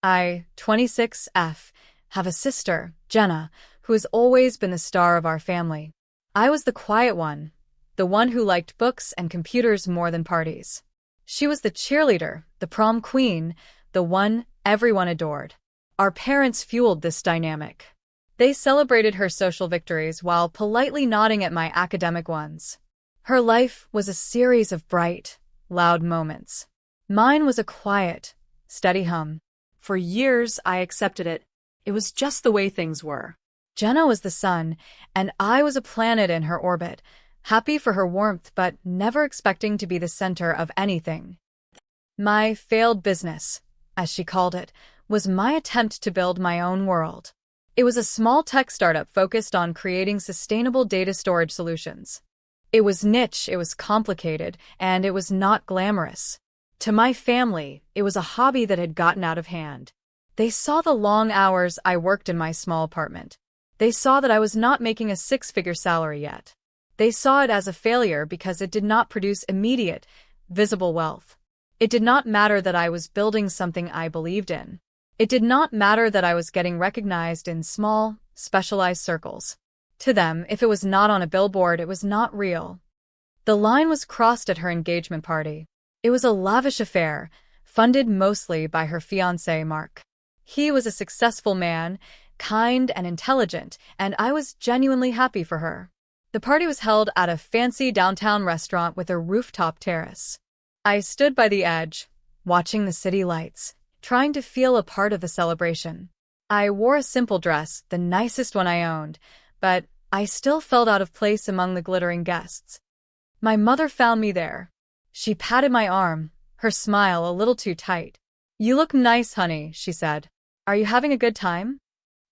I, 26F, have a sister, Jenna, who has always been the star of our family. I was the quiet one, the one who liked books and computers more than parties. She was the cheerleader, the prom queen, the one everyone adored. Our parents fueled this dynamic. They celebrated her social victories while politely nodding at my academic ones. Her life was a series of bright, loud moments. Mine was a quiet, steady hum. For years, I accepted it. It was just the way things were. Jenna was the sun, and I was a planet in her orbit, happy for her warmth but never expecting to be the center of anything. My failed business, as she called it, was my attempt to build my own world. It was a small tech startup focused on creating sustainable data storage solutions. It was niche, it was complicated, and it was not glamorous. To my family, it was a hobby that had gotten out of hand. They saw the long hours I worked in my small apartment. They saw that I was not making a six-figure salary yet. They saw it as a failure because it did not produce immediate, visible wealth. It did not matter that I was building something I believed in. It did not matter that I was getting recognized in small, specialized circles. To them, if it was not on a billboard, it was not real. The line was crossed at her engagement party. It was a lavish affair, funded mostly by her fiancé, Mark. He was a successful man, kind and intelligent, and I was genuinely happy for her. The party was held at a fancy downtown restaurant with a rooftop terrace. I stood by the edge, watching the city lights, trying to feel a part of the celebration. I wore a simple dress, the nicest one I owned, but I still felt out of place among the glittering guests. My mother found me there. She patted my arm, her smile a little too tight. "You look nice, honey," she said. "Are you having a good time?"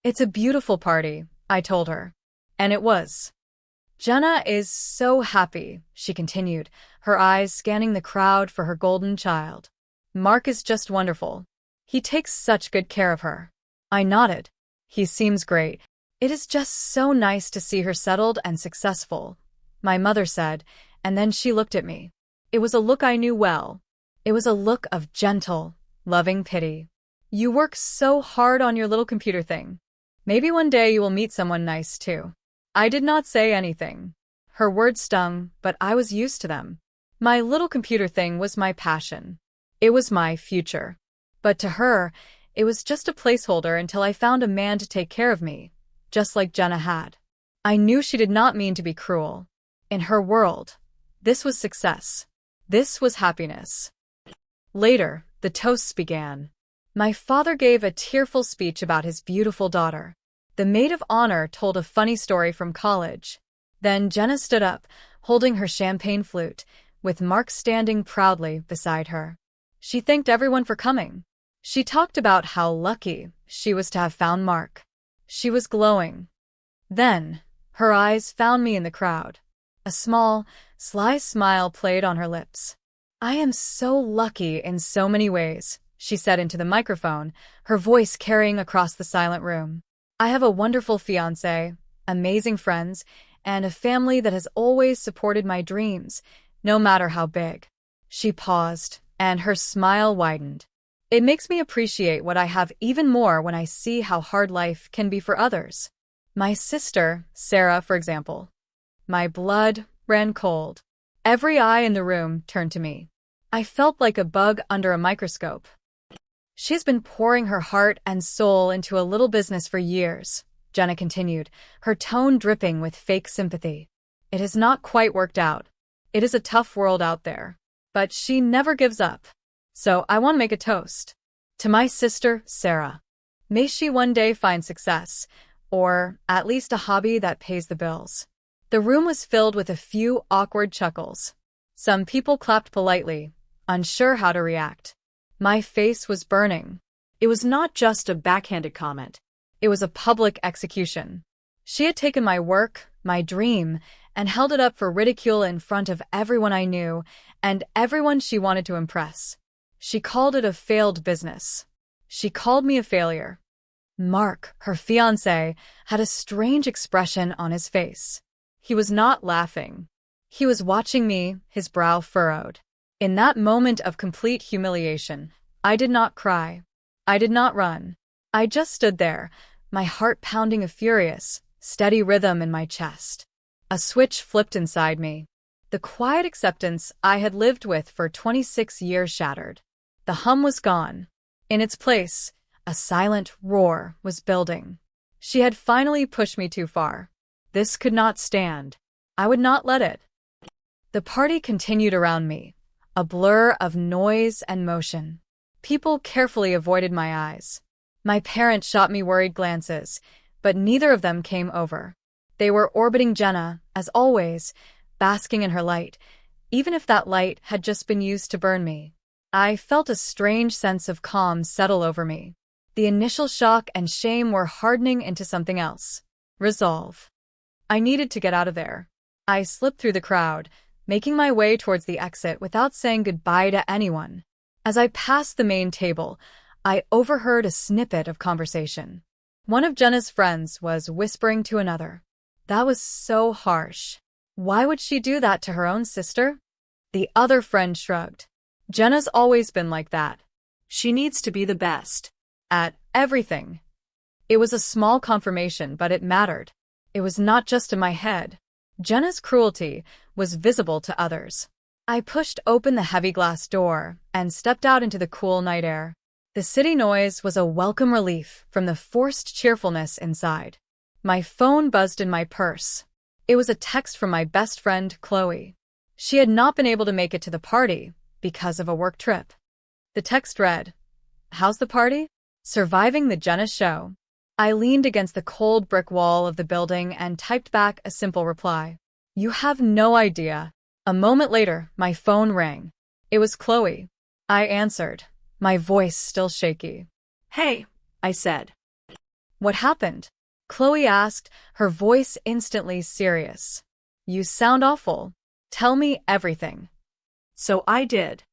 "It's a beautiful party," I told her. And it was. "Jenna is so happy," she continued, her eyes scanning the crowd for her golden child. "Mark is just wonderful. He takes such good care of her." I nodded. "He seems great. It is just so nice to see her settled and successful," my mother said, and then she looked at me. It was a look I knew well. It was a look of gentle, loving pity. "You work so hard on your little computer thing. Maybe one day you will meet someone nice too." I did not say anything. Her words stung, but I was used to them. My little computer thing was my passion. It was my future. But to her, it was just a placeholder until I found a man to take care of me, just like Jenna had. I knew she did not mean to be cruel. In her world, this was success. This was happiness. Later, the toasts began. My father gave a tearful speech about his beautiful daughter. The maid of honor told a funny story from college. Then Jenna stood up, holding her champagne flute, with Mark standing proudly beside her. She thanked everyone for coming. She talked about how lucky she was to have found Mark. She was glowing. Then, her eyes found me in the crowd. A small, sly smile played on her lips. "I am so lucky in so many ways," she said into the microphone, her voice carrying across the silent room. "I have a wonderful fiancé, amazing friends, and a family that has always supported my dreams, no matter how big." She paused, and her smile widened. "It makes me appreciate what I have even more when I see how hard life can be for others. My sister, Sarah, for example." My blood ran cold. Every eye in the room turned to me. I felt like a bug under a microscope. "She has been pouring her heart and soul into a little business for years," Jenna continued, her tone dripping with fake sympathy. "It has not quite worked out. It is a tough world out there. But she never gives up. So I want to make a toast. To my sister, Sarah. May she one day find success, or at least a hobby that pays the bills." The room was filled with a few awkward chuckles. Some people clapped politely, unsure how to react. My face was burning. It was not just a backhanded comment. It was a public execution. She had taken my work, my dream, and held it up for ridicule in front of everyone I knew and everyone she wanted to impress. She called it a failed business. She called me a failure. Mark, her fiancé, had a strange expression on his face. He was not laughing. He was watching me, his brow furrowed. In that moment of complete humiliation, I did not cry. I did not run. I just stood there, my heart pounding a furious, steady rhythm in my chest. A switch flipped inside me. The quiet acceptance I had lived with for 26 years shattered. The hum was gone. In its place, a silent roar was building. She had finally pushed me too far. This could not stand. I would not let it. The party continued around me, a blur of noise and motion. People carefully avoided my eyes. My parents shot me worried glances, but neither of them came over. They were orbiting Jenna, as always, basking in her light, even if that light had just been used to burn me. I felt a strange sense of calm settle over me. The initial shock and shame were hardening into something else. Resolve. I needed to get out of there. I slipped through the crowd, making my way towards the exit without saying goodbye to anyone. As I passed the main table, I overheard a snippet of conversation. One of Jenna's friends was whispering to another. That was so harsh. Why would she do that to her own sister? The other friend shrugged. Jenna's always been like that. She needs to be the best at everything. It was a small confirmation, but it mattered. It was not just in my head. Jenna's cruelty was visible to others. I pushed open the heavy glass door and stepped out into the cool night air. The city noise was a welcome relief from the forced cheerfulness inside. My phone buzzed in my purse. It was a text from my best friend, Chloe. She had not been able to make it to the party because of a work trip. The text read, "How's the party? Surviving the Jenna show." I leaned against the cold brick wall of the building and typed back a simple reply. You have no idea. A moment later, my phone rang. It was Chloe. I answered, my voice still shaky. "Hey," I said. "What happened?" Chloe asked, her voice instantly serious. "You sound awful. Tell me everything." So I did.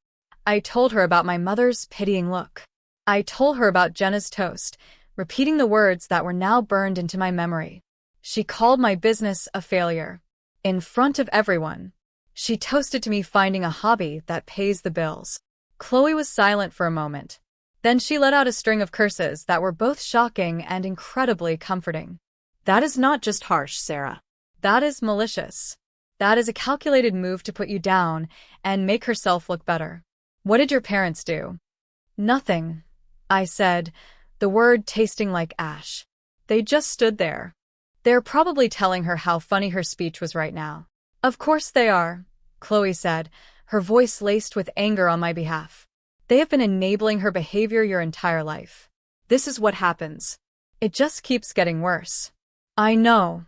I told her about my mother's pitying look. I told her about Jenna's toast, repeating the words that were now burned into my memory. She called my business a failure. In front of everyone. She toasted to me finding a hobby that pays the bills. Chloe was silent for a moment. Then she let out a string of curses that were both shocking and incredibly comforting. That is not just harsh, Sarah. That is malicious. That is a calculated move to put you down and make herself look better. What did your parents do? Nothing, I said, the word tasting like ash. They just stood there. They're probably telling her how funny her speech was right now. Of course they are, Chloe said, her voice laced with anger on my behalf. They have been enabling her behavior your entire life. This is what happens. It just keeps getting worse. I know,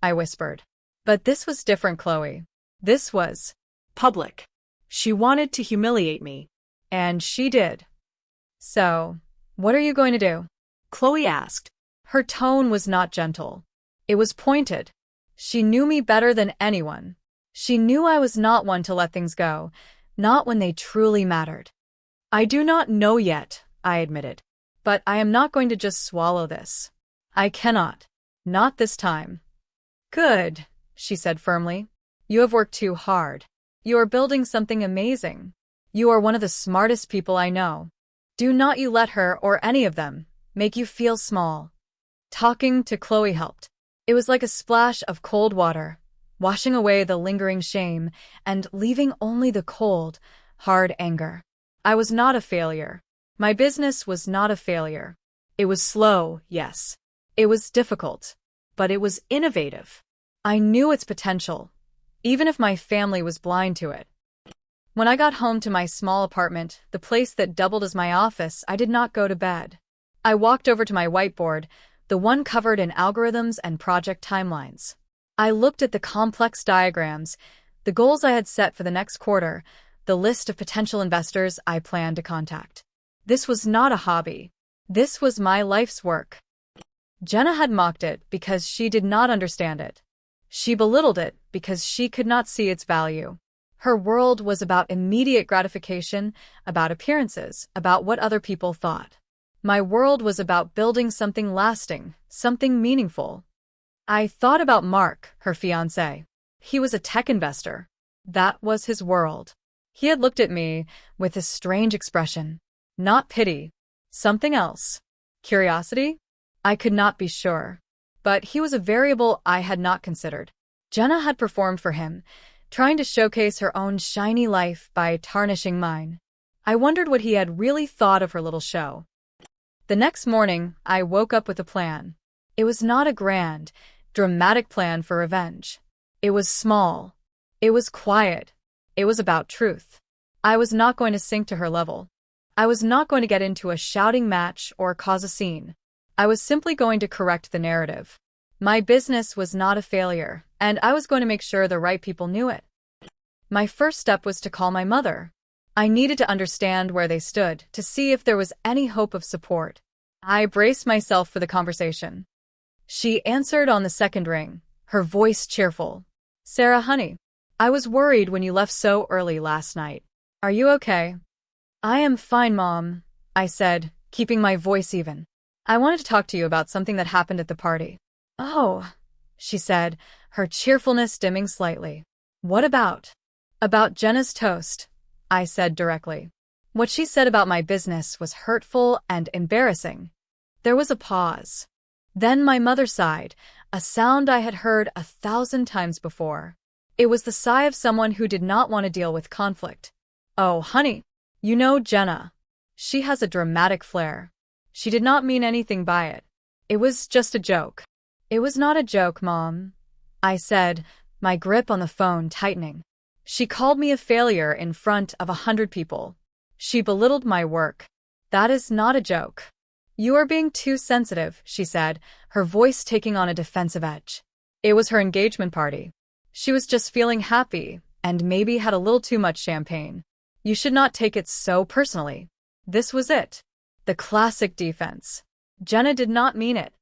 I whispered. But this was different, Chloe. This was public. She wanted to humiliate me. And she did. So, what are you going to do? Chloe asked. Her tone was not gentle. It was pointed. She knew me better than anyone. She knew I was not one to let things go, not when they truly mattered. I do not know yet, I admitted. But I am not going to just swallow this. I cannot. Not this time. Good, she said firmly. You have worked too hard. You are building something amazing. You are one of the smartest people I know. Do not you let her or any of them make you feel small. Talking to Chloe helped. It was like a splash of cold water, washing away the lingering shame and leaving only the cold, hard anger. I was not a failure. My business was not a failure. It was slow, yes. It was difficult, but it was innovative. I knew its potential, even if my family was blind to it. When I got home to my small apartment, the place that doubled as my office, I did not go to bed. I walked over to my whiteboard, the one covered in algorithms and project timelines. I looked at the complex diagrams, the goals I had set for the next quarter, the list of potential investors I planned to contact. This was not a hobby. This was my life's work. Jenna had mocked it because she did not understand it. She belittled it because she could not see its value. Her world was about immediate gratification, about appearances, about what other people thought. My world was about building something lasting, something meaningful. I thought about Mark, her fiancé. He was a tech investor. That was his world. He had looked at me with a strange expression. Not pity. Something else? Curiosity? I could not be sure. But he was a variable I had not considered. Jenna had performed for him, trying to showcase her own shiny life by tarnishing mine. I wondered what he had really thought of her little show. The next morning, I woke up with a plan. It was not a grand, dramatic plan for revenge. It was small. It was quiet. It was about truth. I was not going to sink to her level. I was not going to get into a shouting match or cause a scene. I was simply going to correct the narrative. My business was not a failure, and I was going to make sure the right people knew it. My first step was to call my mother. I needed to understand where they stood, to see if there was any hope of support. I braced myself for the conversation. She answered on the second ring, her voice cheerful. "Sarah, honey, I was worried when you left so early last night. Are you okay?" "I am fine, Mom," I said, keeping my voice even. "I wanted to talk to you about something that happened at the party." "Oh," she said, her cheerfulness dimming slightly. "What about?" "About Jenna's toast," I said directly. What she said about my business was hurtful and embarrassing. There was a pause. Then my mother sighed, a sound I had heard 1,000 times before. It was the sigh of someone who did not want to deal with conflict. "Oh, honey, you know Jenna. She has a dramatic flair. She did not mean anything by it. It was just a joke." "It was not a joke, Mom," I said, my grip on the phone tightening. "She called me a failure in front of 100 people. She belittled my work. That is not a joke." "You are being too sensitive," she said, her voice taking on a defensive edge. It was her engagement party. She was just feeling happy, and maybe had a little too much champagne. You should not take it so personally. This was it. The classic defense. Jenna did not mean it.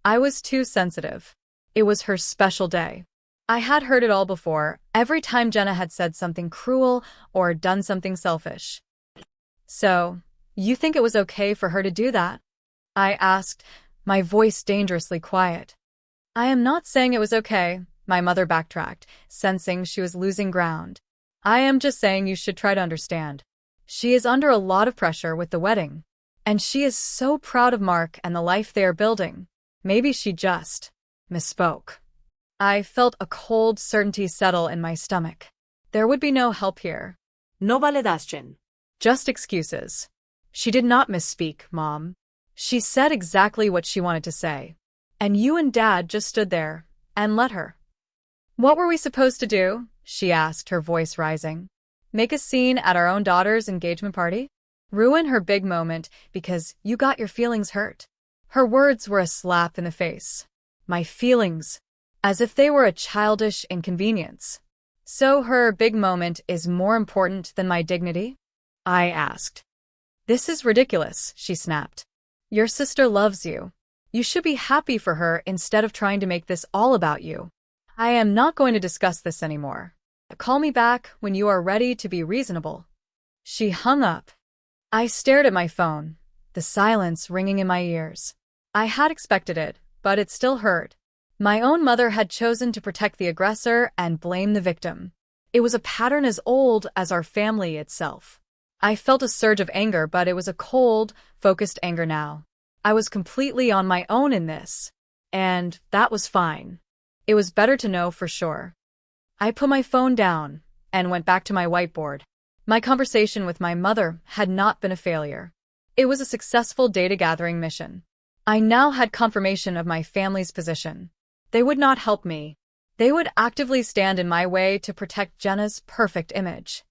I was too sensitive. It was her special day. I had heard it all before, every time Jenna had said something cruel or done something selfish. "So, you think it was okay for her to do that?" I asked, my voice dangerously quiet. "I am not saying it was okay," my mother backtracked, sensing she was losing ground. "I am just saying you should try to understand. She is under a lot of pressure with the wedding. And she is so proud of Mark and the life they are building. Maybe she just misspoke." I felt a cold certainty settle in my stomach. There would be no help here. No valedas, Jen. Just excuses. She did not misspeak, Mom. She said exactly what she wanted to say. And you and Dad just stood there and let her. "What were we supposed to do?" she asked, her voice rising. "Make a scene at our own daughter's engagement party? Ruin her big moment because you got your feelings hurt?" Her words were a slap in the face. My feelings. As if they were a childish inconvenience. "So her big moment is more important than my dignity?" I asked. "This is ridiculous," she snapped. "Your sister loves you. You should be happy for her instead of trying to make this all about you. I am not going to discuss this anymore. Call me back when you are ready to be reasonable." She hung up. I stared at my phone, the silence ringing in my ears. I had expected it, but it still hurt. My own mother had chosen to protect the aggressor and blame the victim. It was a pattern as old as our family itself. I felt a surge of anger, but it was a cold, focused anger now. I was completely on my own in this. And that was fine. It was better to know for sure. I put my phone down and went back to my whiteboard. My conversation with my mother had not been a failure. It was a successful data-gathering mission. I now had confirmation of my family's position. They would not help me. They would actively stand in my way to protect Jenna's perfect image.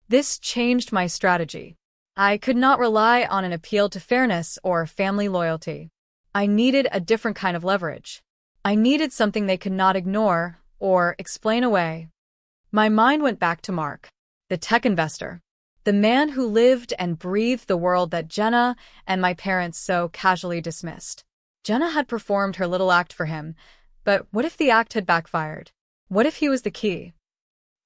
This changed my strategy. I could not rely on an appeal to fairness or family loyalty. I needed a different kind of leverage. I needed something they could not ignore or explain away. My mind went back to Mark, the tech investor, the man who lived and breathed the world that Jenna and my parents so casually dismissed. Jenna had performed her little act for him, but what if the act had backfired? What if he was the key?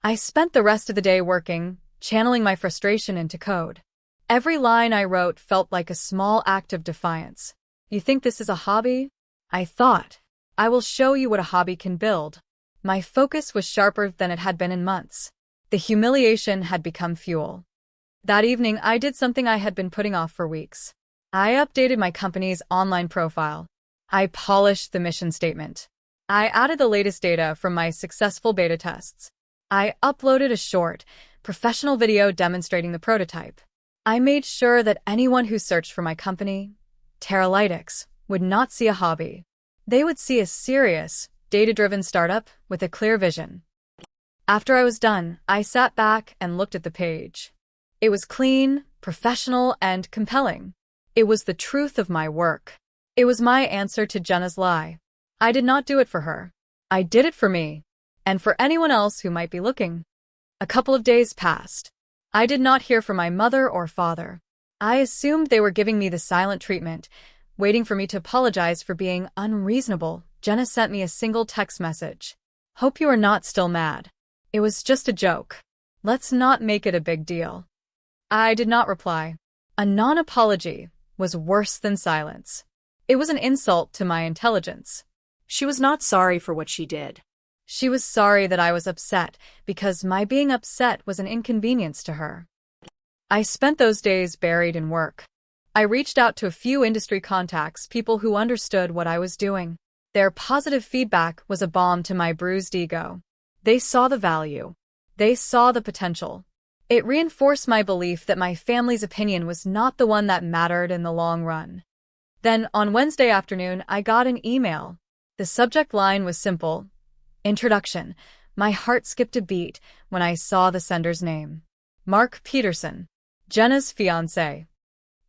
I spent the rest of the day working, channeling my frustration into code. Every line I wrote felt like a small act of defiance. "You think this is a hobby?" I thought. "I will show you what a hobby can build." My focus was sharper than it had been in months. The humiliation had become fuel. That evening, I did something I had been putting off for weeks. I updated my company's online profile. I polished the mission statement. I added the latest data from my successful beta tests. I uploaded a short, professional video demonstrating the prototype. I made sure that anyone who searched for my company, Teralytics, would not see a hobby. They would see a serious, data-driven startup with a clear vision. After I was done, I sat back and looked at the page. It was clean, professional, and compelling. It was the truth of my work. It was my answer to Jenna's lie. I did not do it for her. I did it for me, and for anyone else who might be looking. A couple of days passed. I did not hear from my mother or father. I assumed they were giving me the silent treatment, waiting for me to apologize for being unreasonable. Jenna sent me a single text message. Hope you are not still mad. It was just a joke. Let's not make it a big deal. I did not reply. A non-apology was worse than silence. It was an insult to my intelligence. She was not sorry for what she did. She was sorry that I was upset because my being upset was an inconvenience to her. I spent those days buried in work. I reached out to a few industry contacts, people who understood what I was doing. Their positive feedback was a balm to my bruised ego. They saw the value. They saw the potential. It reinforced my belief that my family's opinion was not the one that mattered in the long run. Then, on Wednesday afternoon, I got an email. The subject line was simple. Introduction. My heart skipped a beat when I saw the sender's name. Mark Peterson, Jenna's fiancé.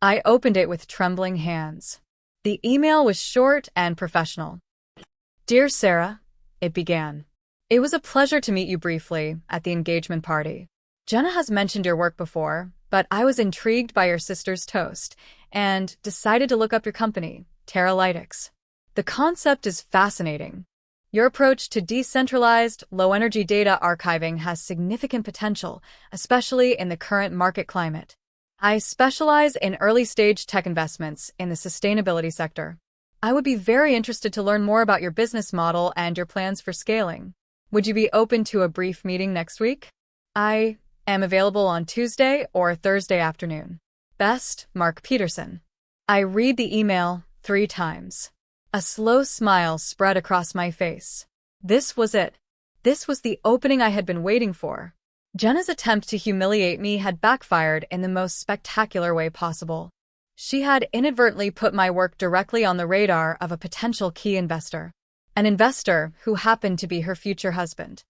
I opened it with trembling hands. The email was short and professional. Dear Sarah, it began. It was a pleasure to meet you briefly at the engagement party. Jenna has mentioned your work before, but I was intrigued by your sister's toast and decided to look up your company, Teralytics. The concept is fascinating. Your approach to decentralized, low-energy data archiving has significant potential, especially in the current market climate. I specialize in early-stage tech investments in the sustainability sector. I would be very interested to learn more about your business model and your plans for scaling. Would you be open to a brief meeting next week? I am available on Tuesday or Thursday afternoon. Best, Mark Peterson. I read the email 3 times. A slow smile spread across my face. This was it. This was the opening I had been waiting for. Jenna's attempt to humiliate me had backfired in the most spectacular way possible. She had inadvertently put my work directly on the radar of a potential key investor. An investor who happened to be her future husband.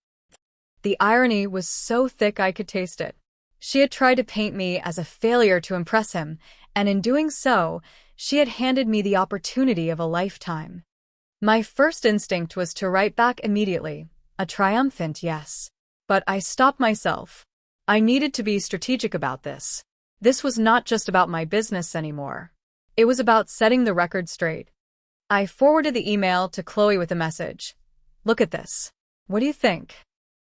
The irony was so thick I could taste it. She had tried to paint me as a failure to impress him, and in doing so, she had handed me the opportunity of a lifetime. My first instinct was to write back immediately, a triumphant yes. But I stopped myself. I needed to be strategic about this. This was not just about my business anymore. It was about setting the record straight. I forwarded the email to Chloe with a message. Look at this. What do you think?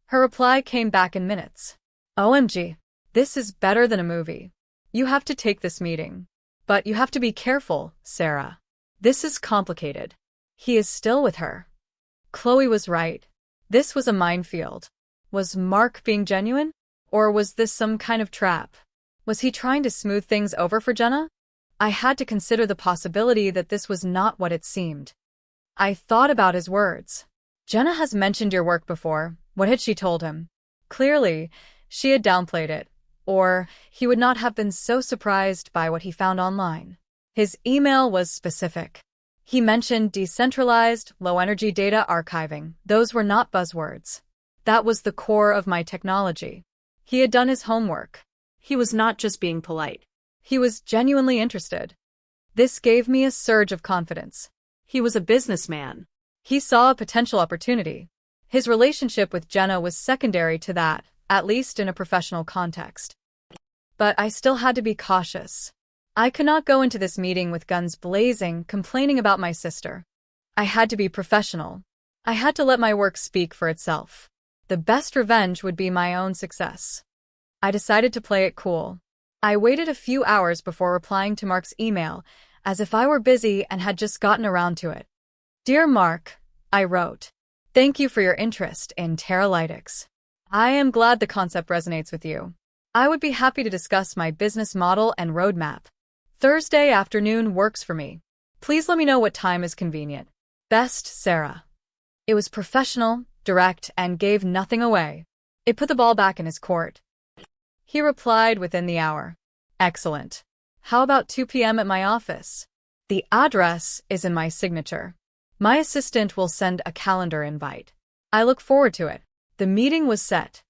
Her reply came back in minutes. OMG. This is better than a movie. You have to take this meeting. But you have to be careful, Sarah. This is complicated. He is still with her. Chloe was right. This was a minefield. Was Mark being genuine? Or was this some kind of trap? Was he trying to smooth things over for Jenna? I had to consider the possibility that this was not what it seemed. I thought about his words. Jenna has mentioned your work before. What had she told him? Clearly, she had downplayed it, or he would not have been so surprised by what he found online. His email was specific. He mentioned decentralized, low-energy data archiving. Those were not buzzwords. That was the core of my technology. He had done his homework. He was not just being polite. He was genuinely interested. This gave me a surge of confidence. He was a businessman. He saw a potential opportunity. His relationship with Jenna was secondary to that, at least in a professional context. But I still had to be cautious. I could not go into this meeting with guns blazing, complaining about my sister. I had to be professional. I had to let my work speak for itself. The best revenge would be my own success. I decided to play it cool. I waited a few hours before replying to Mark's email, as if I were busy and had just gotten around to it. Dear Mark, I wrote. Thank you for your interest in Teralytics. I am glad the concept resonates with you. I would be happy to discuss my business model and roadmap. Thursday afternoon works for me. Please let me know what time is convenient. Best, Sarah. It was professional, direct, and gave nothing away. It put the ball back in his court. He replied within the hour. Excellent. How about 2 p.m. at my office? The address is in my signature. My assistant will send a calendar invite. I look forward to it. The meeting was set.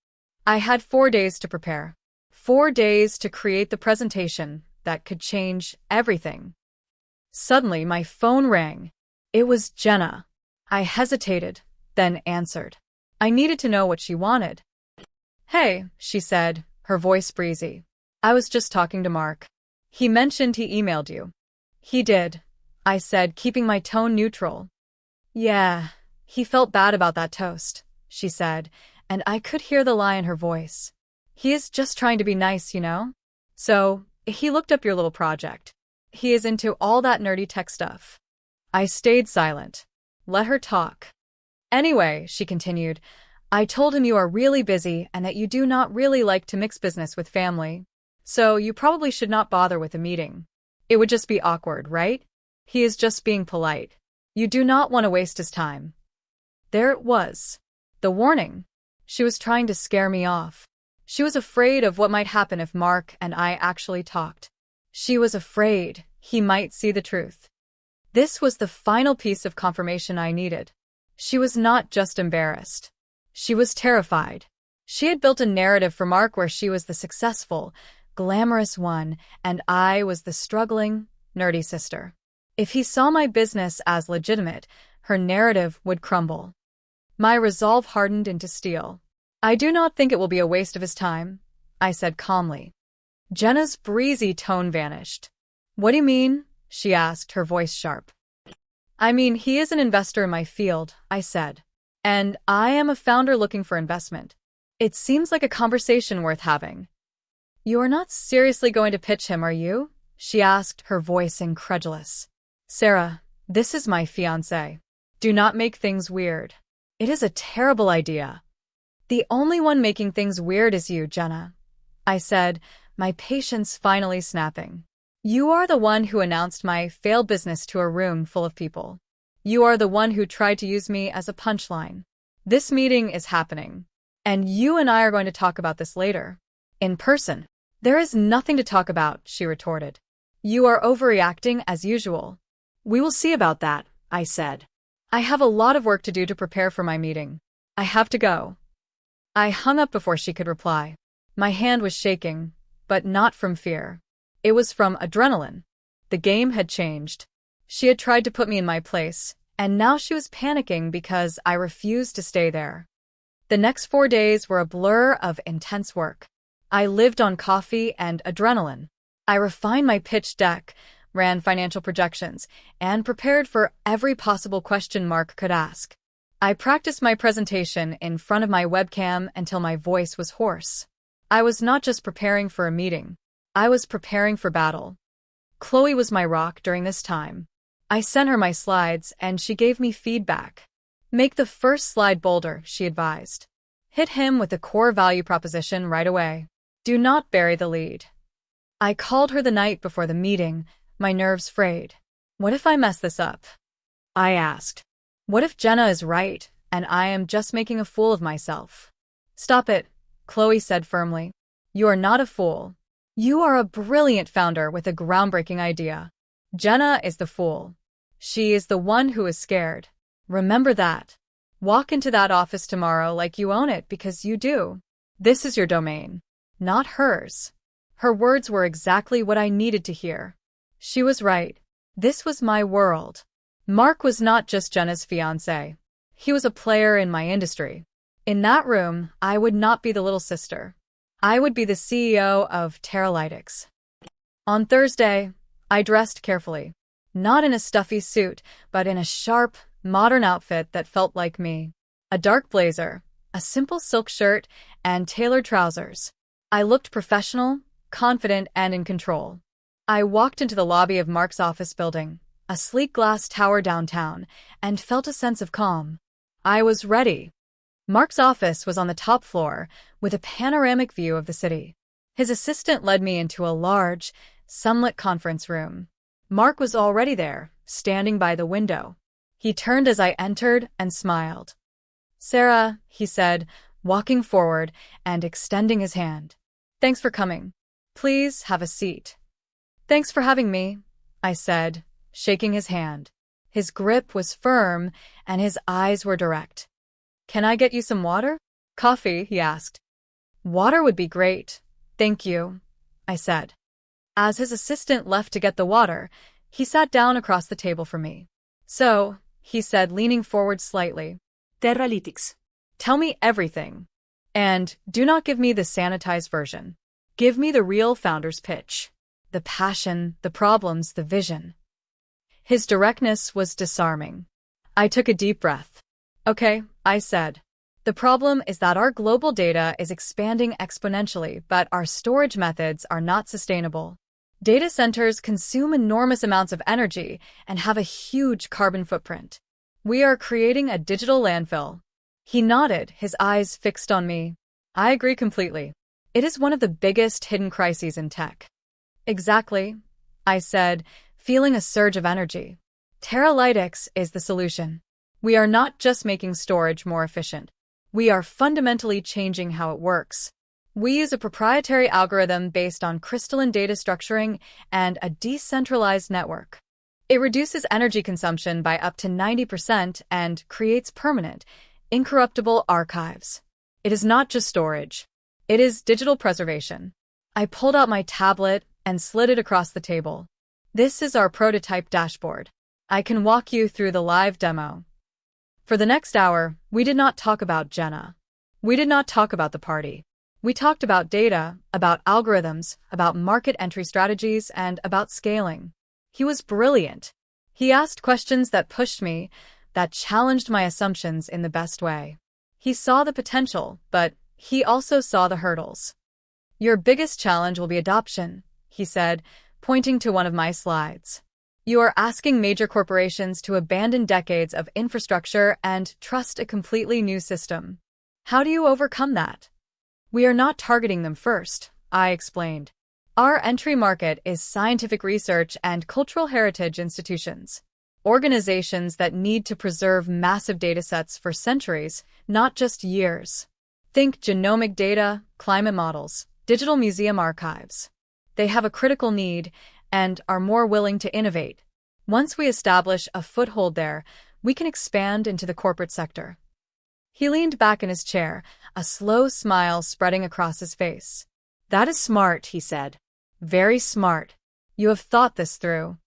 I had 4 days to prepare. 4 days to create the presentation that could change everything. Suddenly, my phone rang. It was Jenna. I hesitated, then answered. I needed to know what she wanted. Hey, she said, her voice breezy. I was just talking to Mark. He mentioned he emailed you. He did, I said, keeping my tone neutral. Yeah, he felt bad about that toast, she said, and I could hear the lie in her voice. He is just trying to be nice, you know? So, he looked up your little project. He is into all that nerdy tech stuff. I stayed silent. Let her talk. Anyway, she continued, I told him you are really busy and that you do not really like to mix business with family. So you probably should not bother with a meeting. It would just be awkward, right? He is just being polite. You do not want to waste his time. There it was. The warning. She was trying to scare me off. She was afraid of what might happen if Mark and I actually talked. She was afraid he might see the truth. This was the final piece of confirmation I needed. She was not just embarrassed. She was terrified. She had built a narrative for Mark where she was the successful, glamorous one, and I was the struggling, nerdy sister. If he saw my business as legitimate, her narrative would crumble. My resolve hardened into steel. I do not think it will be a waste of his time, I said calmly. Jenna's breezy tone vanished. What do you mean? She asked, her voice sharp. I mean, he is an investor in my field, I said. And I am a founder looking for investment. It seems like a conversation worth having. You are not seriously going to pitch him, are you? She asked, her voice incredulous. Sarah, this is my fiancé. Do not make things weird. It is a terrible idea. The only one making things weird is you, Jenna, I said, my patience finally snapping. You are the one who announced my failed business to a room full of people. You are the one who tried to use me as a punchline. This meeting is happening. And you and I are going to talk about this later. In person. There is nothing to talk about, she retorted. You are overreacting as usual. We will see about that, I said. I have a lot of work to do to prepare for my meeting. I have to go. I hung up before she could reply. My hand was shaking, but not from fear. It was from adrenaline. The game had changed. She had tried to put me in my place, and now she was panicking because I refused to stay there. The next 4 days were a blur of intense work. I lived on coffee and adrenaline. I refined my pitch deck, ran financial projections, and prepared for every possible question Mark could ask. I practiced my presentation in front of my webcam until my voice was hoarse. I was not just preparing for a meeting. I was preparing for battle. Chloe was my rock during this time. I sent her my slides, and she gave me feedback. Make the first slide bolder, she advised. Hit him with the core value proposition right away. Do not bury the lead. I called her the night before the meeting, my nerves frayed. What if I mess this up? I asked. What if Jenna is right, and I am just making a fool of myself? Stop it, Chloe said firmly. You are not a fool. You are a brilliant founder with a groundbreaking idea. Jenna is the fool. She is the one who is scared. Remember that. Walk into that office tomorrow like you own it because you do. This is your domain, not hers. Her words were exactly what I needed to hear. She was right. This was my world. Mark was not just Jenna's fiancé. He was a player in my industry. In that room, I would not be the little sister. I would be the CEO of Teralytics. On Thursday, I dressed carefully. Not in a stuffy suit, but in a sharp, modern outfit that felt like me. A dark blazer, a simple silk shirt, and tailored trousers. I looked professional, confident, and in control. I walked into the lobby of Mark's office building, a sleek glass tower downtown, and felt a sense of calm. I was ready. Mark's office was on the top floor, with a panoramic view of the city. His assistant led me into a large, sunlit conference room. Mark was already there, standing by the window. He turned as I entered and smiled. "Sarah," he said, walking forward and extending his hand. "Thanks for coming. Please have a seat." "Thanks for having me," I said, shaking his hand. His grip was firm and his eyes were direct. "Can I get you some water?" "Coffee," he asked. "Water would be great. Thank you," I said. As his assistant left to get the water, he sat down across the table from me. "So," he said, leaning forward slightly, Terralytics. "tell me everything. And do not give me the sanitized version. Give me the real founder's pitch. The passion, the problems, the vision." His directness was disarming. I took a deep breath. "Okay," I said. "The problem is that our global data is expanding exponentially, but our storage methods are not sustainable. Data centers consume enormous amounts of energy and have a huge carbon footprint. We are creating a digital landfill." He nodded, his eyes fixed on me. "I agree completely. It is one of the biggest hidden crises in tech." "Exactly," I said, feeling a surge of energy. Terralytics is the solution. We are not just making storage more efficient. We are fundamentally changing how it works. We use a proprietary algorithm based on crystalline data structuring and a decentralized network. It reduces energy consumption by up to 90% and creates permanent, incorruptible archives. It is not just storage. It is digital preservation. I pulled out my tablet and slid it across the table. "This is our prototype dashboard. I can walk you through the live demo." For the next hour, we did not talk about Jenna. We did not talk about the party. We talked about data, about algorithms, about market entry strategies, and about scaling. He was brilliant. He asked questions that pushed me, that challenged my assumptions in the best way. He saw the potential, but he also saw the hurdles. "Your biggest challenge will be adoption," he said, pointing to one of my slides. "You are asking major corporations to abandon decades of infrastructure and trust a completely new system. How do you overcome that?" "We are not targeting them first," I explained. "Our entry market is scientific research and cultural heritage institutions, organizations that need to preserve massive datasets for centuries, not just years. Think genomic data, climate models, digital museum archives. They have a critical need and are more willing to innovate. Once we establish a foothold there, we can expand into the corporate sector." He leaned back in his chair, a slow smile spreading across his face. "That is smart," he said. "Very smart. You have thought this through."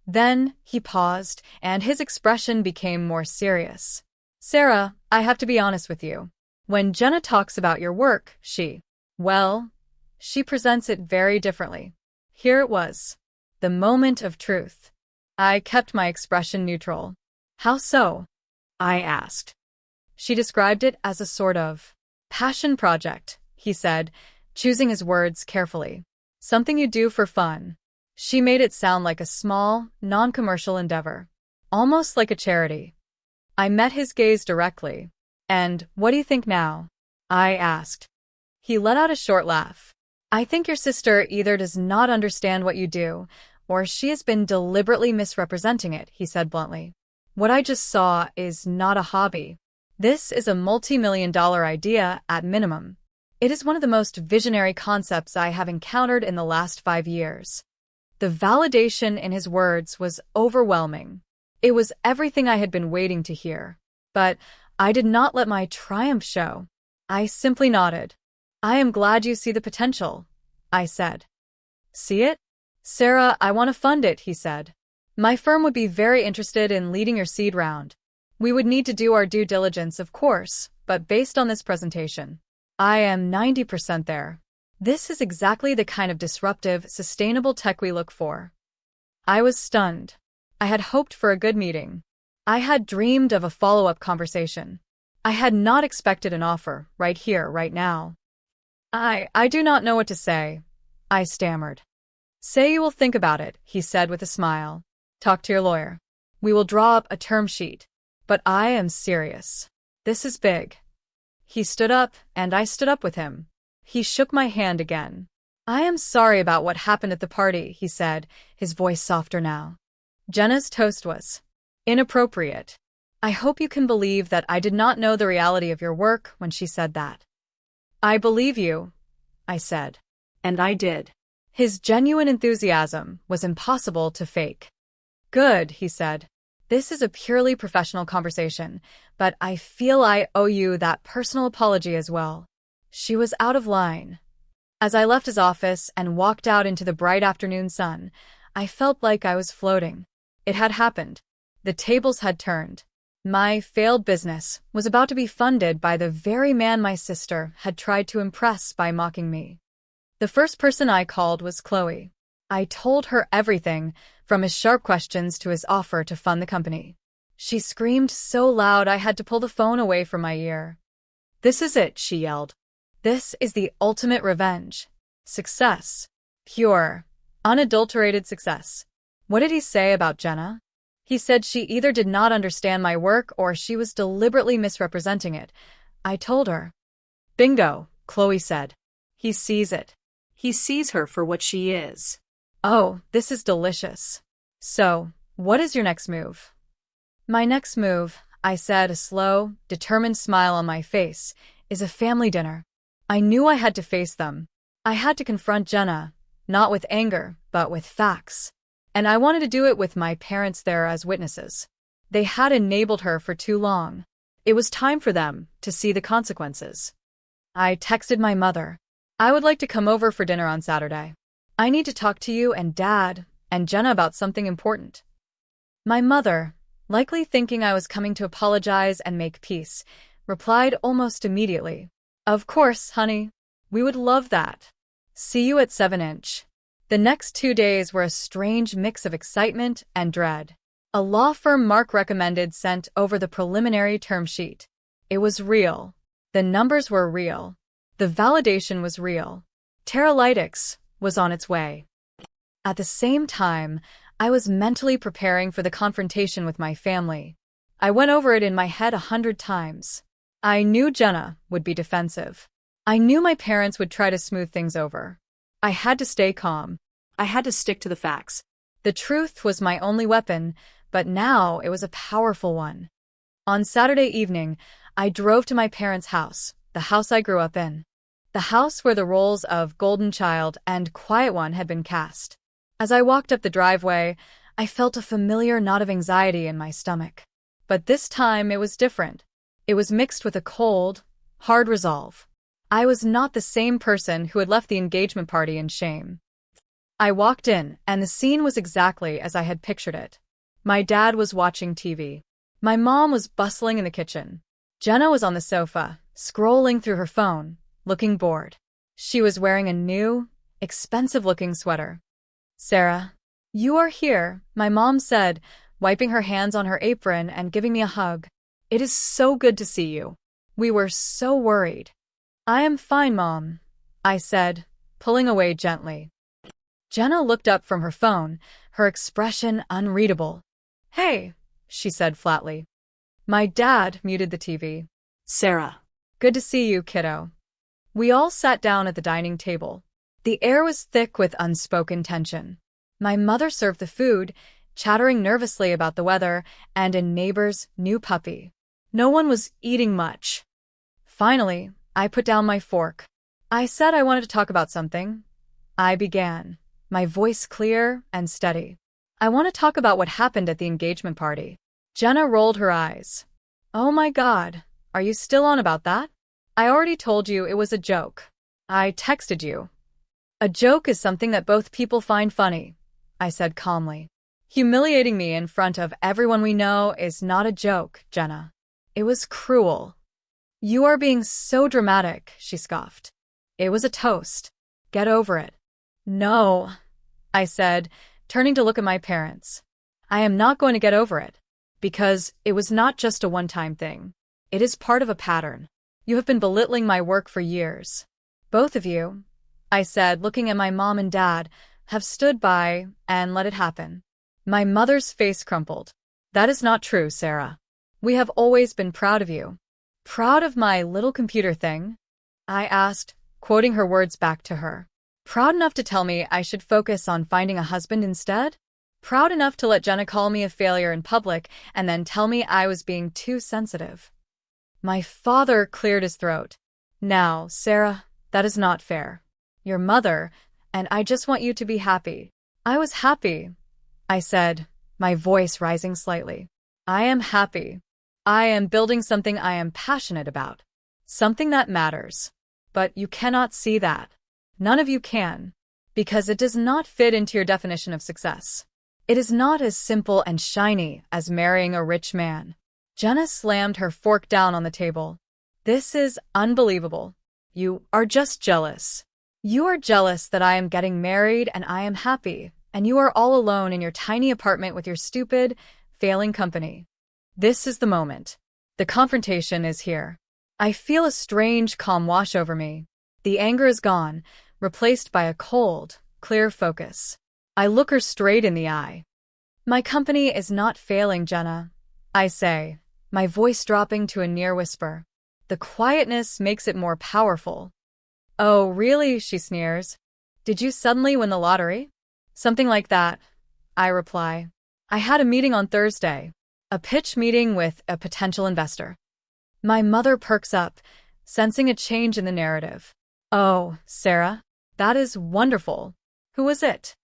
Then he paused, and his expression became more serious. "Sarah, I have to be honest with you. When Jenna talks about your work, she presents it very differently." Here it was. The moment of truth. I kept my expression neutral. "How so?" I asked. "She described it as a sort of passion project," he said, choosing his words carefully. "Something you do for fun." She made it sound like a small, non-commercial endeavor, almost like a charity. I met his gaze directly. "And what do you think now?" I asked. He let out a short laugh. "I think your sister either does not understand what you do, or she has been deliberately misrepresenting it," he said bluntly. "What I just saw is not a hobby. This is a multi-million-dollar idea at minimum. It is one of the most visionary concepts I have encountered in the last 5 years." The validation in his words was overwhelming. It was everything I had been waiting to hear. But I did not let my triumph show. I simply nodded. "I am glad you see the potential," I said. "See it?" "Sarah, I want to fund it," he said. "My firm would be very interested in leading your seed round. We would need to do our due diligence, of course, but based on this presentation, I am 90% there. This is exactly the kind of disruptive, sustainable tech we look for." I was stunned. I had hoped for a good meeting. I had dreamed of a follow-up conversation. I had not expected an offer, right here, right now. I do not know what to say," I stammered. "Say you will think about it," he said with a smile. "Talk to your lawyer. We will draw up a term sheet. But I am serious. This is big." He stood up, and I stood up with him. He shook my hand again. I am sorry about what happened at the party, he said, his voice softer now. Jenna's toast was inappropriate. I hope you can believe that I did not know the reality of your work when she said that. I believe you, I said. And I did. His genuine enthusiasm was impossible to fake. Good, he said. This is a purely professional conversation, but I feel I owe you that personal apology as well. She was out of line. As I left his office and walked out into the bright afternoon sun, I felt like I was floating. It had happened. The tables had turned. My failed business was about to be funded by the very man my sister had tried to impress by mocking me. The first person I called was Chloe. I told her everything, from his sharp questions to his offer to fund the company. She screamed so loud I had to pull the phone away from my ear. This is it, she yelled. This is the ultimate revenge. Success. Pure, unadulterated success. What did he say about Jenna? He said she either did not understand my work or she was deliberately misrepresenting it. I told her. Bingo, Chloe said. He sees it. He sees her for what she is. Oh, this is delicious. So, what is your next move? My next move, I said, a slow, determined smile on my face, is a family dinner. I knew I had to face them. I had to confront Jenna, not with anger, but with facts. And I wanted to do it with my parents there as witnesses. They had enabled her for too long. It was time for them to see the consequences. I texted my mother. I would like to come over for dinner on Saturday. I need to talk to you and Dad and Jenna about something important. My mother, likely thinking I was coming to apologize and make peace, replied almost immediately. Of course, honey. We would love that. See you at 7-inch. The next 2 days were a strange mix of excitement and dread. A law firm Mark recommended sent over the preliminary term sheet. It was real. The numbers were real. The validation was real. Teralytics was on its way. At the same time, I was mentally preparing for the confrontation with my family. I went over it in my head 100 times. I knew Jenna would be defensive. I knew my parents would try to smooth things over. I had to stay calm. I had to stick to the facts. The truth was my only weapon, but now it was a powerful one. On Saturday evening, I drove to my parents' house, the house I grew up in. The house where the roles of golden child and quiet one had been cast. As I walked up the driveway, I felt a familiar knot of anxiety in my stomach. But this time it was different. It was mixed with a cold, hard resolve. I was not the same person who had left the engagement party in shame. I walked in, and the scene was exactly as I had pictured it. My dad was watching TV. My mom was bustling in the kitchen. Jenna was on the sofa, scrolling through her phone, looking bored. She was wearing a new, expensive-looking sweater. Sarah, you are here, my mom said, wiping her hands on her apron and giving me a hug. It is so good to see you. We were so worried. I am fine, Mom, I said, pulling away gently. Jenna looked up from her phone, her expression unreadable. Hey, she said flatly. My dad muted the TV. Sarah. Good to see you, kiddo. We all sat down at the dining table. The air was thick with unspoken tension. My mother served the food, chattering nervously about the weather and a neighbor's new puppy. No one was eating much. Finally, I put down my fork. I said I wanted to talk about something. I began, my voice clear and steady. I want to talk about what happened at the engagement party. Jenna rolled her eyes. Oh my God, are you still on about that? I already told you it was a joke. I texted you. A joke is something that both people find funny, I said calmly. Humiliating me in front of everyone we know is not a joke, Jenna. It was cruel. You are being so dramatic, she scoffed. It was a toast. Get over it. No, I said, turning to look at my parents. I am not going to get over it. Because it was not just a one-time thing. It is part of a pattern. You have been belittling my work for years. Both of you, I said, looking at my mom and dad, have stood by and let it happen. My mother's face crumpled. That is not true, Sarah. We have always been proud of you. Proud of my little computer thing? I asked, quoting her words back to her. Proud enough to tell me I should focus on finding a husband instead? Proud enough to let Jenna call me a failure in public and then tell me I was being too sensitive. My father cleared his throat. Now, Sarah, that is not fair. Your mother, and I just want you to be happy. I was happy, I said, my voice rising slightly. I am happy. I am building something I am passionate about. Something that matters. But you cannot see that. None of you can. Because it does not fit into your definition of success. It is not as simple and shiny as marrying a rich man. Jenna slammed her fork down on the table. This is unbelievable. You are just jealous. You are jealous that I am getting married and I am happy, and you are all alone in your tiny apartment with your stupid, failing company. This is the moment. The confrontation is here. I feel a strange calm wash over me. The anger is gone, replaced by a cold, clear focus. I look her straight in the eye. My company is not failing, Jenna, I say, my voice dropping to a near whisper. The quietness makes it more powerful. Oh, really? She sneers. Did you suddenly win the lottery? Something like that, I reply. I had a meeting on Thursday, a pitch meeting with a potential investor. My mother perks up, sensing a change in the narrative. Oh, Sarah, that is wonderful. Who was it?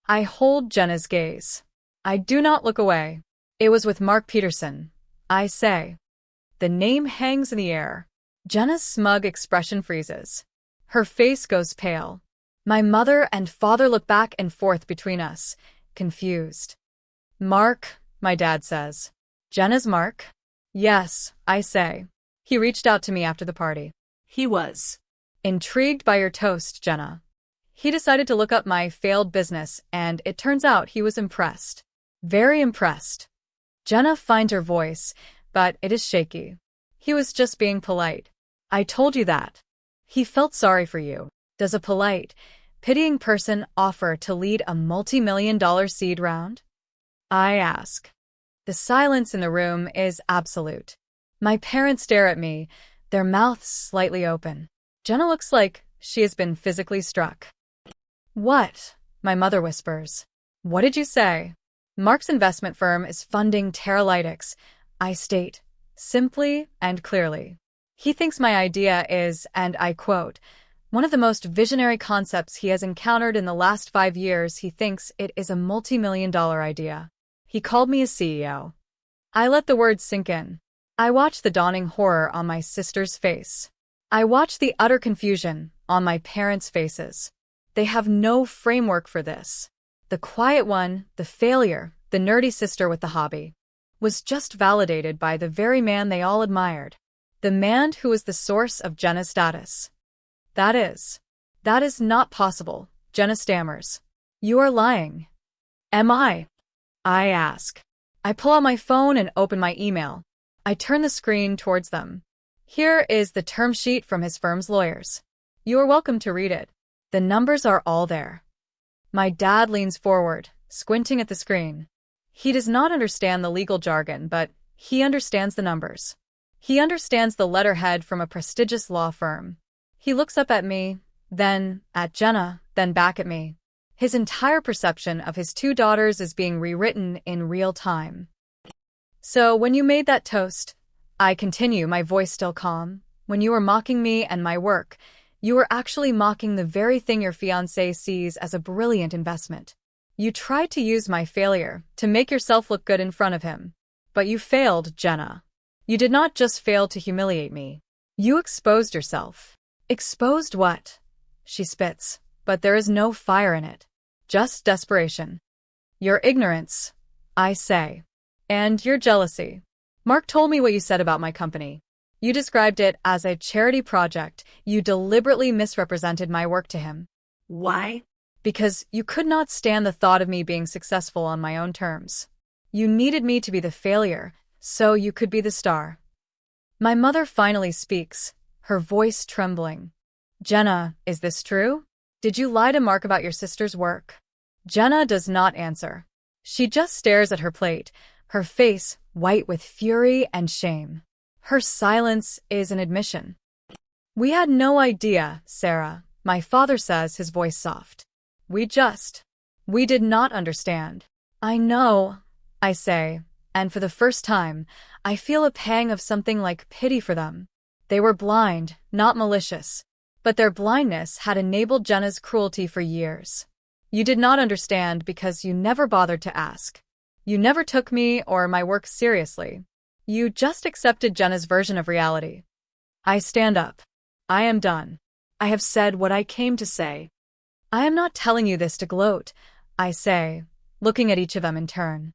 I hold Jenna's gaze. I do not look away. It was with Mark Peterson, I say. The name hangs in the air. Jenna's smug expression freezes. Her face goes pale. My mother and father look back and forth between us, confused. Mark, my dad says. Jenna's Mark? Yes, I say. He reached out to me after the party. He was intrigued by your toast, Jenna. He decided to look up my failed business, and it turns out he was impressed. Very impressed. Jenna finds her voice, but it is shaky. He was just being polite. I told you that. He felt sorry for you. Does a polite, pitying person offer to lead a multi-million-dollar seed round? I ask. The silence in the room is absolute. My parents stare at me, their mouths slightly open. Jenna looks like she has been physically struck. What? My mother whispers. What did you say? Mark's investment firm is funding Teralytics, I state, simply and clearly. He thinks my idea is, and I quote, one of the most visionary concepts he has encountered in the last 5 years. He thinks it is a multi-million-dollar idea. He called me a CEO. I let the words sink in. I watched the dawning horror on my sister's face. I watched the utter confusion on my parents' faces. They have no framework for this. The quiet one, the failure, the nerdy sister with the hobby, was just validated by the very man they all admired. The man who was the source of Jenna's status. That is not possible, Jenna stammers. You are lying. Am I? I ask. I pull out my phone and open my email. I turn the screen towards them. Here is the term sheet from his firm's lawyers. You are welcome to read it. The numbers are all there. My dad leans forward, squinting at the screen. He does not understand the legal jargon, but he understands the numbers. He understands the letterhead from a prestigious law firm. He looks up at me, then at Jenna, then back at me. His entire perception of his 2 daughters is being rewritten in real time. So when you made that toast, I continue, my voice still calm, when you were mocking me and my work, you were actually mocking the very thing your fiancé sees as a brilliant investment. You tried to use my failure to make yourself look good in front of him. But you failed, Jenna. You did not just fail to humiliate me. You exposed yourself. Exposed what? She spits, but there is no fire in it. Just desperation. Your ignorance, I say. And your jealousy. Mark told me what you said about my company. You described it as a charity project. You deliberately misrepresented my work to him. Why? Because you could not stand the thought of me being successful on my own terms. You needed me to be the failure, so you could be the star. My mother finally speaks, her voice trembling. Jenna, is this true? Did you lie to Mark about your sister's work? Jenna does not answer. She just stares at her plate, her face white with fury and shame. Her silence is an admission. We had no idea, Sarah, My father says, his voice soft. We did not understand. I know, I say, and for the first time, I feel a pang of something like pity for them. They were blind, not malicious, but their blindness had enabled Jenna's cruelty for years. You did not understand because you never bothered to ask. You never took me or my work seriously. You just accepted Jenna's version of reality. I stand up. I am done. I have said what I came to say. I am not telling you this to gloat, I say, looking at each of them in turn.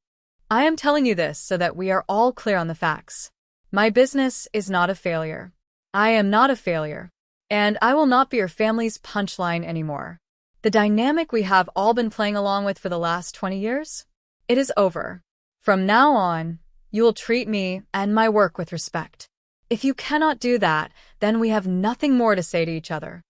I am telling you this so that we are all clear on the facts. My business is not a failure. I am not a failure. And I will not be your family's punchline anymore. The dynamic we have all been playing along with for the last 20 years? It is over. From now on, you will treat me and my work with respect. If you cannot do that, then we have nothing more to say to each other.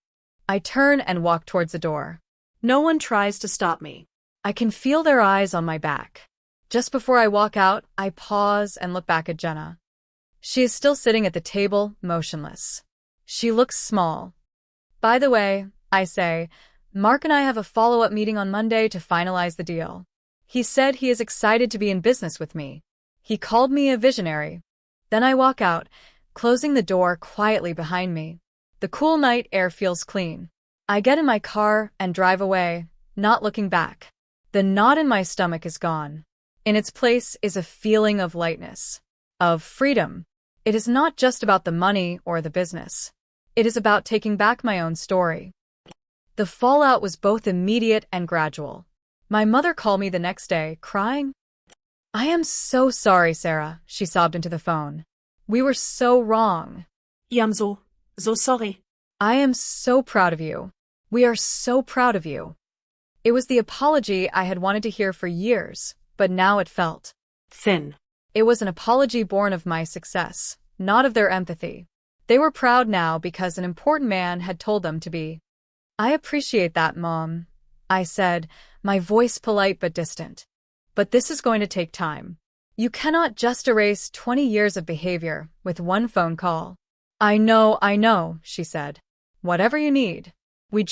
I turn and walk towards the door. No one tries to stop me. I can feel their eyes on my back. Just before I walk out, I pause and look back at Jenna. She is still sitting at the table, motionless. She looks small. By the way, I say, Mark and I have a follow-up meeting on Monday to finalize the deal. He said he is excited to be in business with me. He called me a visionary. Then I walk out, closing the door quietly behind me. The cool night air feels clean. I get in my car and drive away, not looking back. The knot in my stomach is gone. In its place is a feeling of lightness, of freedom. It is not just about the money or the business. It is about taking back my own story. The fallout was both immediate and gradual. My mother called me the next day, crying. I am so sorry, Sarah, she sobbed into the phone. We were so wrong. I'm so sorry. I am so proud of you. We are so proud of you. It was the apology I had wanted to hear for years, but now it felt thin. It was an apology born of my success, not of their empathy. They were proud now because an important man had told them to be. I appreciate that, Mom, I said, my voice polite but distant. But this is going to take time. You cannot just erase 20 years of behavior with one phone call. I know, she said. Whatever you need. We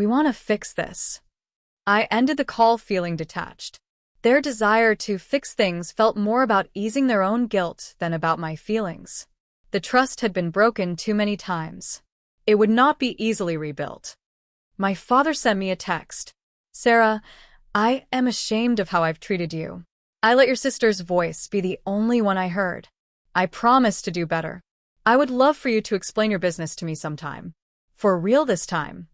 want to fix this. I ended the call feeling detached. Their desire to fix things felt more about easing their own guilt than about my feelings. The trust had been broken too many times. It would not be easily rebuilt. My father sent me a text. Sarah, I am ashamed of how I've treated you. I let your sister's voice be the only one I heard. I promise to do better. I would love for you to explain your business to me sometime. For real this time.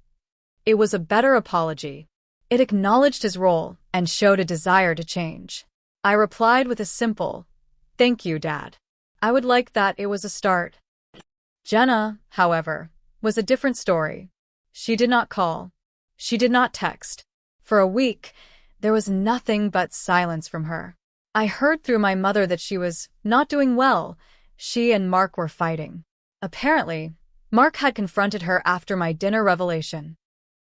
It was a better apology. It acknowledged his role and showed a desire to change. I replied with a simple, "Thank you, Dad." I would like that it was a start. Jenna, however, was a different story. She did not call. She did not text. For a week, there was nothing but silence from her. I heard through my mother that she was not doing well. She and Mark were fighting. Apparently, Mark had confronted her after my dinner revelation.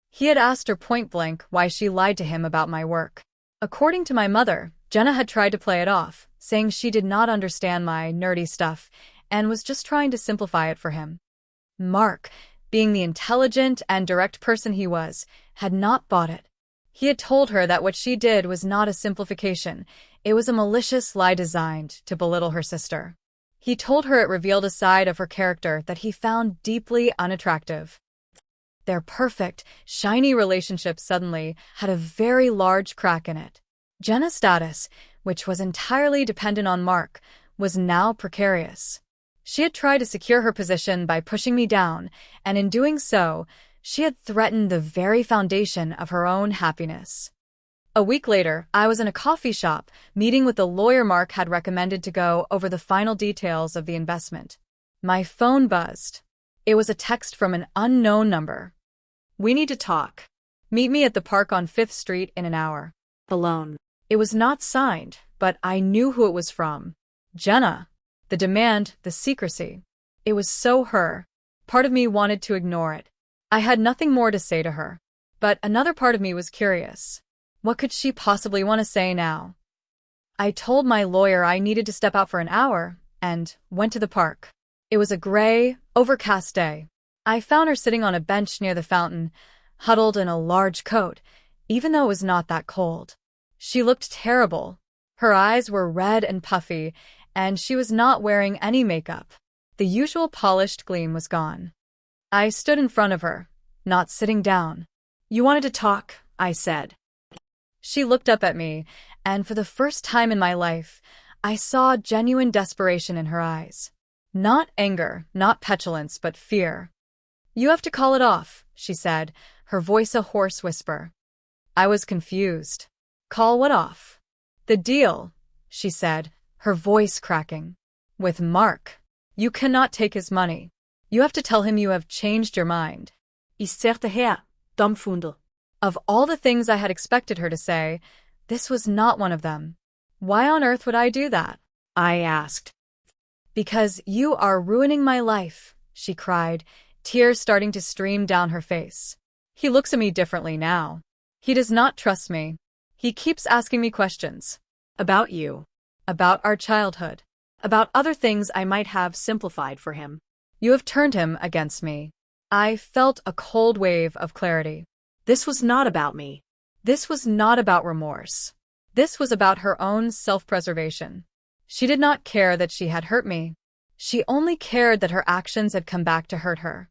He had asked her point-blank why she lied to him about my work. According to my mother, Jenna had tried to play it off, saying she did not understand my nerdy stuff and was just trying to simplify it for him. Mark, being the intelligent and direct person he was, had not bought it. He had told her that what she did was not a simplification, it was a malicious lie designed to belittle her sister. He told her it revealed a side of her character that he found deeply unattractive. Their perfect, shiny relationship suddenly had a very large crack in it. Jenna's status, which was entirely dependent on Mark, was now precarious. She had tried to secure her position by pushing me down, and in doing so, she had threatened the very foundation of her own happiness. A week later, I was in a coffee shop, meeting with the lawyer Mark had recommended to go over the final details of the investment. My phone buzzed. It was a text from an unknown number. We need to talk. Meet me at the park on 5th Street in an hour. Alone. It was not signed, but I knew who it was from. Jenna. The demand, the secrecy. It was so her. Part of me wanted to ignore it. I had nothing more to say to her. But another part of me was curious. What could she possibly want to say now? I told my lawyer I needed to step out for an hour, and went to the park. It was a gray, overcast day. I found her sitting on a bench near the fountain, huddled in a large coat, even though it was not that cold. She looked terrible. Her eyes were red and puffy, and she was not wearing any makeup. The usual polished gleam was gone. I stood in front of her, not sitting down. You wanted to talk, I said. She looked up at me, and for the first time in my life, I saw genuine desperation in her eyes. Not anger, not petulance, but fear. You have to call it off, she said, her voice a hoarse whisper. I was confused. Call what off? The deal, she said, her voice cracking. With Mark. You cannot take his money. You have to tell him you have changed your mind. Ich zerrte her, dumbfundel. Of all the things I had expected her to say, this was not one of them. Why on earth would I do that? I asked. Because you are ruining my life, she cried, tears starting to stream down her face. He looks at me differently now. He does not trust me. He keeps asking me questions. About you. About our childhood. About other things I might have simplified for him. You have turned him against me. I felt a cold wave of clarity. This was not about me. This was not about remorse. This was about her own self-preservation. She did not care that she had hurt me. She only cared that her actions had come back to hurt her.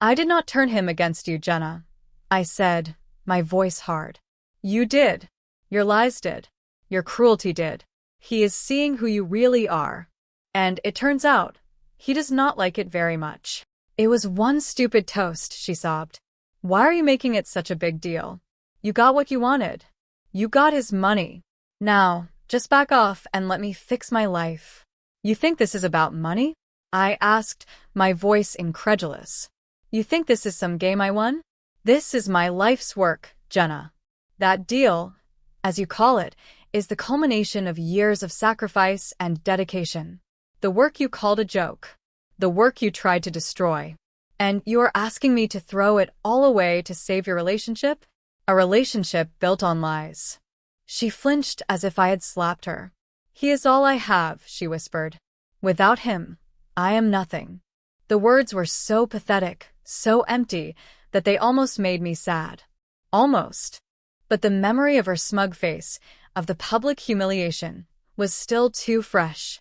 I did not turn him against you, Jenna. I said, my voice hard. You did. Your lies did. Your cruelty did. He is seeing who you really are. And it turns out, he does not like it very much. It was one stupid toast, she sobbed. Why are you making it such a big deal? You got what you wanted. You got his money. Now, just back off and let me fix my life. You think this is about money? I asked, my voice incredulous. You think this is some game I won? This is my life's work, Jenna. That deal, as you call it, is the culmination of years of sacrifice and dedication. The work you called a joke. The work you tried to destroy. And you are asking me to throw it all away to save your relationship? A relationship built on lies. She flinched as if I had slapped her. He is all I have, she whispered. Without him, I am nothing. The words were so pathetic, so empty, that they almost made me sad. Almost. But the memory of her smug face, of the public humiliation, was still too fresh.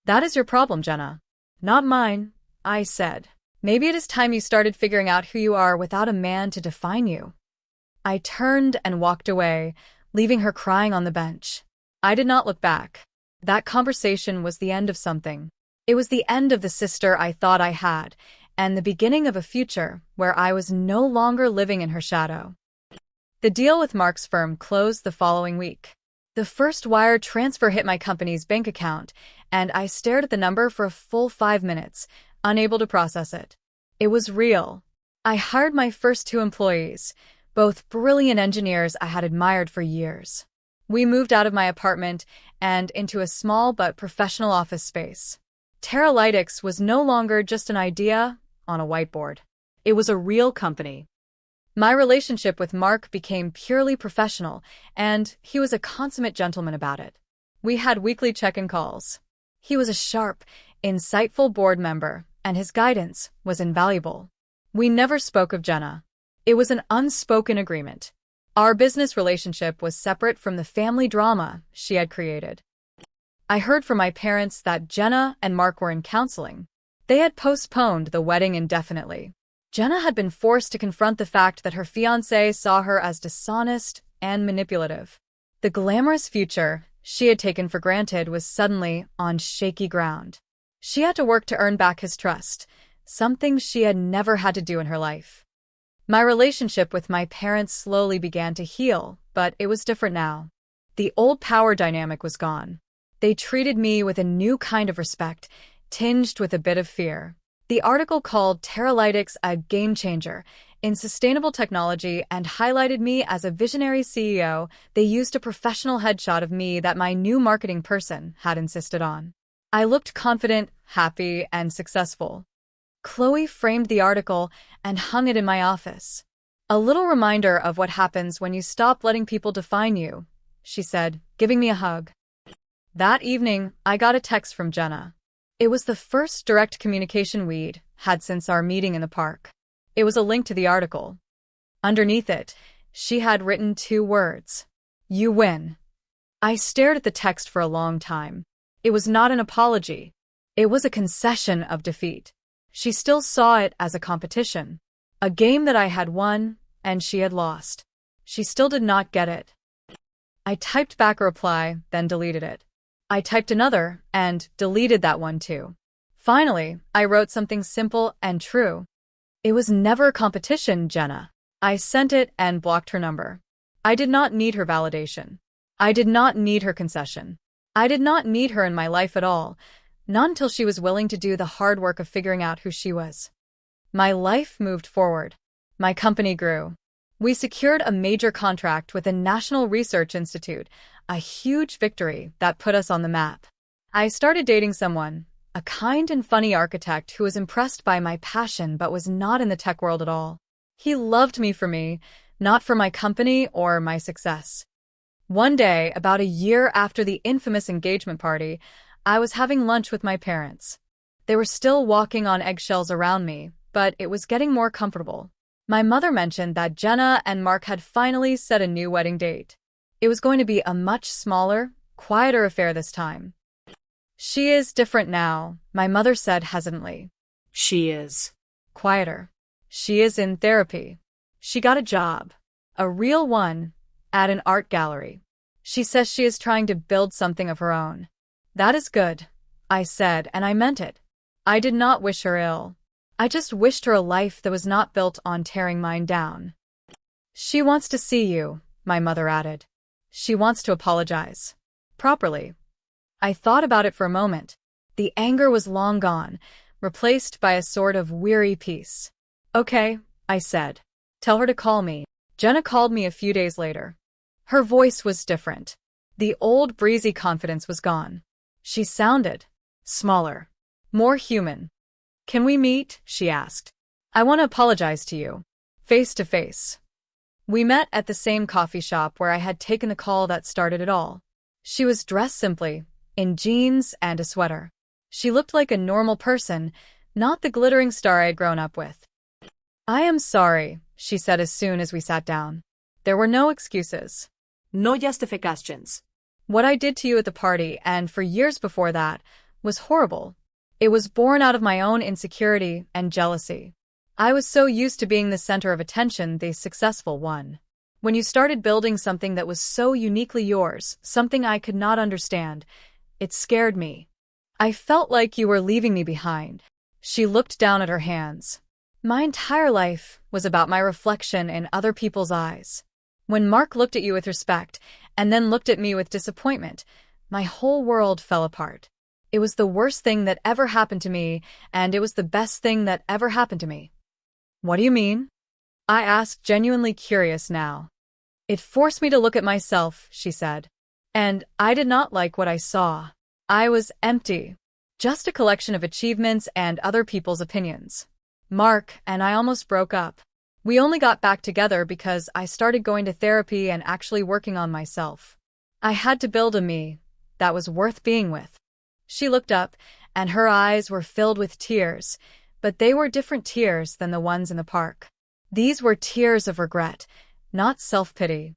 That is your problem, Jenna. Not mine, I said. Maybe it is time you started figuring out who you are without a man to define you. I turned and walked away, leaving her crying on the bench. I did not look back. That conversation was the end of something. It was the end of the sister I thought I had, and the beginning of a future where I was no longer living in her shadow. The deal with Mark's firm closed the following week. The first wire transfer hit my company's bank account, and I stared at the number for a full 5 minutes, unable to process it. It was real. I hired my first 2 employees, both brilliant engineers I had admired for years. We moved out of my apartment and into a small but professional office space. Teralytics was no longer just an idea on a whiteboard. It was a real company. My relationship with Mark became purely professional, and he was a consummate gentleman about it. We had weekly check-in calls. He was a sharp, insightful board member, and his guidance was invaluable. We never spoke of Jenna. It was an unspoken agreement. Our business relationship was separate from the family drama she had created. I heard from my parents that Jenna and Mark were in counseling. They had postponed the wedding indefinitely. Jenna had been forced to confront the fact that her fiancé saw her as dishonest and manipulative. The glamorous future she had taken for granted was suddenly on shaky ground. She had to work to earn back his trust, something she had never had to do in her life. My relationship with my parents slowly began to heal, but it was different now. The old power dynamic was gone. They treated me with a new kind of respect, tinged with a bit of fear. The article called Teralytics a game changer in sustainable technology and highlighted me as a visionary CEO. They used a professional headshot of me that my new marketing person had insisted on. I looked confident, happy, and successful. Chloe framed the article and hung it in my office. A little reminder of what happens when you stop letting people define you, she said, giving me a hug. That evening, I got a text from Jenna. It was the first direct communication we'd had since our meeting in the park. It was a link to the article. Underneath it, she had written 2 words. You win. I stared at the text for a long time. It was not an apology. It was a concession of defeat. She still saw it as a competition. A game that I had won, and she had lost. She still did not get it. I typed back a reply, then deleted it. I typed another, and deleted that one too. Finally, I wrote something simple and true. It was never a competition, Jenna. I sent it and blocked her number. I did not need her validation. I did not need her concession. I did not need her in my life at all, not until she was willing to do the hard work of figuring out who she was. My life moved forward. My company grew. We secured a major contract with a national research institute, a huge victory that put us on the map. I started dating someone, a kind and funny architect who was impressed by my passion but was not in the tech world at all. He loved me for me, not for my company or my success. One day, about a year after the infamous engagement party, I was having lunch with my parents. They were still walking on eggshells around me, but it was getting more comfortable. My mother mentioned that Jenna and Mark had finally set a new wedding date. It was going to be a much smaller, quieter affair this time. She is different now, my mother said hesitantly. She is. Quieter. She is in therapy. She got a job. A real one, at an art gallery. She says she is trying to build something of her own. That is good, I said, and I meant it. I did not wish her ill. I just wished her a life that was not built on tearing mine down. She wants to see you, my mother added. She wants to apologize. Properly. I thought about it for a moment. The anger was long gone, replaced by a sort of weary peace. Okay, I said. Tell her to call me. Jenna called me a few days later. Her voice was different. The old breezy confidence was gone. She sounded smaller, more human. Can we meet? She asked. I want to apologize to you. Face to face. We met at the same coffee shop where I had taken the call that started it all. She was dressed simply, in jeans and a sweater. She looked like a normal person, not the glittering star I had grown up with. I am sorry, she said as soon as we sat down. There were no excuses. No justifications. What I did to you at the party, and for years before that, was horrible. It was born out of my own insecurity and jealousy. I was so used to being the center of attention, the successful one. When you started building something that was so uniquely yours, something I could not understand, it scared me. I felt like you were leaving me behind. She looked down at her hands. My entire life was about my reflection in other people's eyes. When Mark looked at you with respect, and then looked at me with disappointment, my whole world fell apart. It was the worst thing that ever happened to me, and it was the best thing that ever happened to me. What do you mean? I asked, genuinely curious now. It forced me to look at myself, she said. And I did not like what I saw. I was empty. Just a collection of achievements and other people's opinions. Mark and I almost broke up. We only got back together because I started going to therapy and actually working on myself. I had to build a me that was worth being with. She looked up, and her eyes were filled with tears, but they were different tears than the ones in the park. These were tears of regret, not self-pity.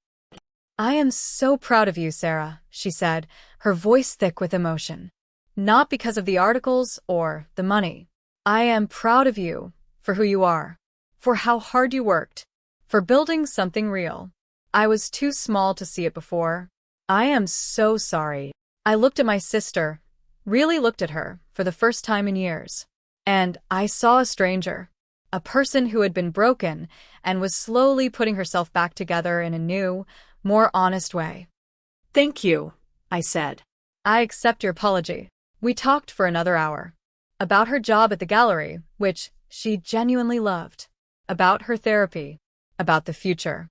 I am so proud of you, Sarah, she said, her voice thick with emotion. Not because of the articles or the money. I am proud of you for who you are, for how hard you worked, for building something real. I was too small to see it before. I am so sorry. I looked at my sister, really looked at her for the first time in years. And I saw a stranger, a person who had been broken and was slowly putting herself back together in a new, more honest way. Thank you, I said. I accept your apology. We talked for another hour. About her job at the gallery, which she genuinely loved. About her therapy. About the future.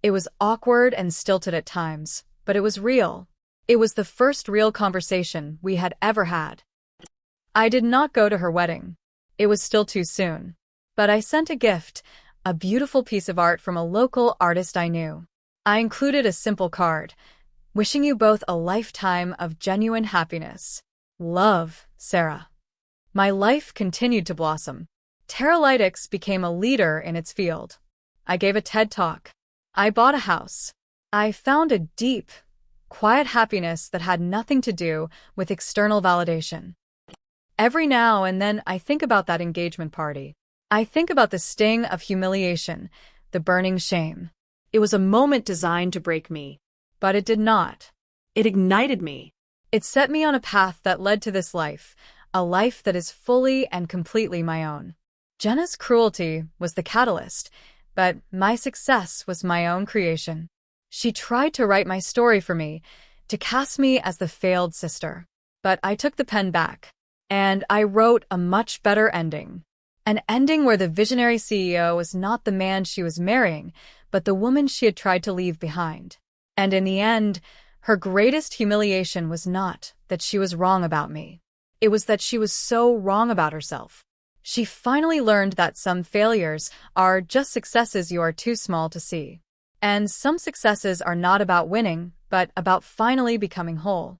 It was awkward and stilted at times, but it was real. It was the first real conversation we had ever had. I did not go to her wedding. It was still too soon. But I sent a gift, a beautiful piece of art from a local artist I knew. I included a simple card, wishing you both a lifetime of genuine happiness. Love, Sarah. My life continued to blossom. Teralytics became a leader in its field. I gave a TED Talk. I bought a house. I found a deep, quiet happiness that had nothing to do with external validation. Every now and then I think about that engagement party. I think about the sting of humiliation, the burning shame. It was a moment designed to break me. But it did not. It ignited me. It set me on a path that led to this life, a life that is fully and completely my own. Jenna's cruelty was the catalyst, but my success was my own creation. She tried to write my story for me, to cast me as the failed sister. But I took the pen back, and I wrote a much better ending. An ending where the visionary CEO was not the man she was marrying, but the woman she had tried to leave behind. And in the end, her greatest humiliation was not that she was wrong about me. It was that she was so wrong about herself. She finally learned that some failures are just successes you are too small to see. And some successes are not about winning, but about finally becoming whole.